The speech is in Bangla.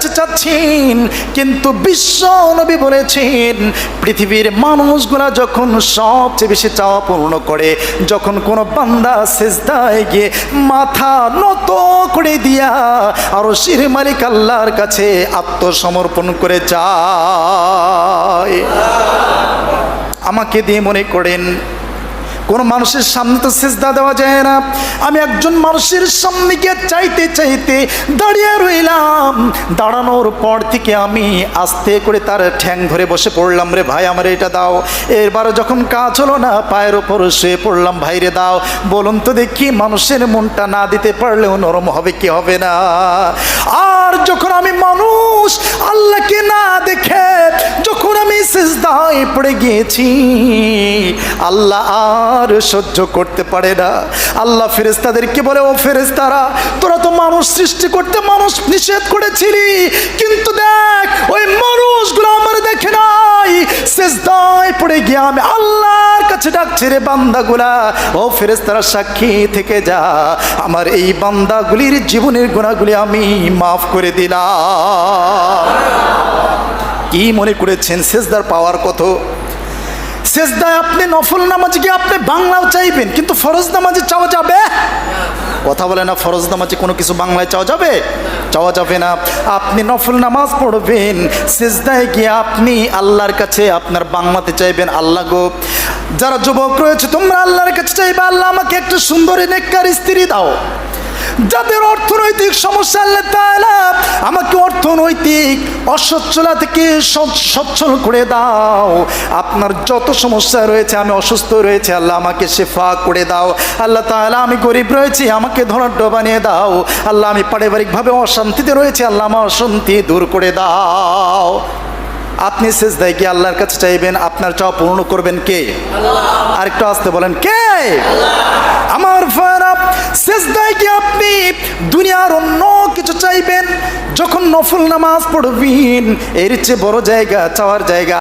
কাছে চাচ্ছেন, কিন্তু বিশ্ব নবী বলেছেন পৃথিবীর মানুষগুলা যখন সবচেয়ে বেশি চাওয়া পূর্ণ করে, যখন কোনো বান্দা সিজদায় গিয়ে মাথা নত করে দিয়া আরশের মালিক আল্লাহর কাছে আত্মসমর্পণ করে যায়। আমাকে দিয়ে মনে করেন কোন মানুষের সামনে তো সিজদা দেওয়া যায় না। আমি একজন মানুষের সামনে গিয়ে চাইতে চাইতে দাঁড়িয়ে রইলাম, দাঁড়ানোর পর থেকে আমি আস্তে করে তার ঠ্যাং ধরে বসে পড়লাম, রে ভাই আমার এটা দাও। এরবার যখন কাজ হলো না, পায়ের ওপর শুয়ে পড়লাম, ভাই রে দাও। বলুন তো দেখি, মানুষের মনটা না দিতে পারলেও নরম হবে কি হবে না? আর যখন আমি মানুষ আল্লাহকে না দেখে যখন আমি সিজদায় পড়ে গিয়েছি, আল্লাহ আর সহ্য করতে পারে না। আল্লাহ ফেরেশতাদেরকে বলে, ও ফেরেশতারা, তোরা তো মানুষ সৃষ্টি করতে মানুষ নিষেধ করেছিলি, কিন্তু দেখ ওই মানুষগুলো আমার দেখে নাই, সিজদায় পড়ে গিয়ে আমি আল্লাহর কাছে ডাকছি রে বান্দাগুলা। ও ফেরেশতারা সাক্ষী থেকে যা, আমার এই বান্দাগুলির জীবনের গুনাহগুলি আমি মাফ করে দিলাম। কি মনে করেছেন সিজদার পাওয়ার কত? সিজদায় আপনি নফল নামাজ গিয়ে আপনি বাংলাও চাইবেন, কিন্তু ফরজ নামাজে চাওয়া যাবে? কথা বলে না, ফরজ নামাজে কোনো কিছু বাংলায় চাওয়া যাবে? চাওয়া যাবে না। আপনি নফল নামাজ পড়বেন, সিজদায় গিয়ে আপনি আল্লাহর কাছে আপনার বাংলাতে চাইবেন, আল্লাহ গো, যারা যুবক রয়েছে তোমরা আল্লাহর কাছে চাইবে, আল্লাহ আমাকে একটা সুন্দরী নেককার স্ত্রী দাও। যাদের অর্থনৈতিক সমস্যা, আল্লাহ তাআলা আমাকে অর্থনৈতিক অসচ্ছলতা থেকে সচ্ছল করে দাও। আপনার যত সমস্যা রয়েছে, আমি অসুস্থ রয়েছে, আল্লাহ আমাকে শেফা করে দাও। আল্লাহ তাআলা আমি গরিব রয়েছি, আমাকে ধনাঢ্য বানিয়ে দাও। আল্লাহ আমি পারিবারিকভাবে অশান্তিতে রয়েছে, আল্লাহ আমার অশান্তি দূর করে দাও। আপনি সিজদায় গিয়ে আল্লাহর কাছে চাইবেন, আপনার চাওয়া পূর্ণ করবেন কে? আল্লাহ। আরেকটু আসতে বলেন, কে? আল্লাহ। আমার ভাইরা, সিজদায় গিয়ে আপনি দুনিয়ার অন্য কিছু চাইবেন, যখন নফল নামাজ পড়বেন এর চেয়ে বড় জায়গা চাওয়ার জায়গা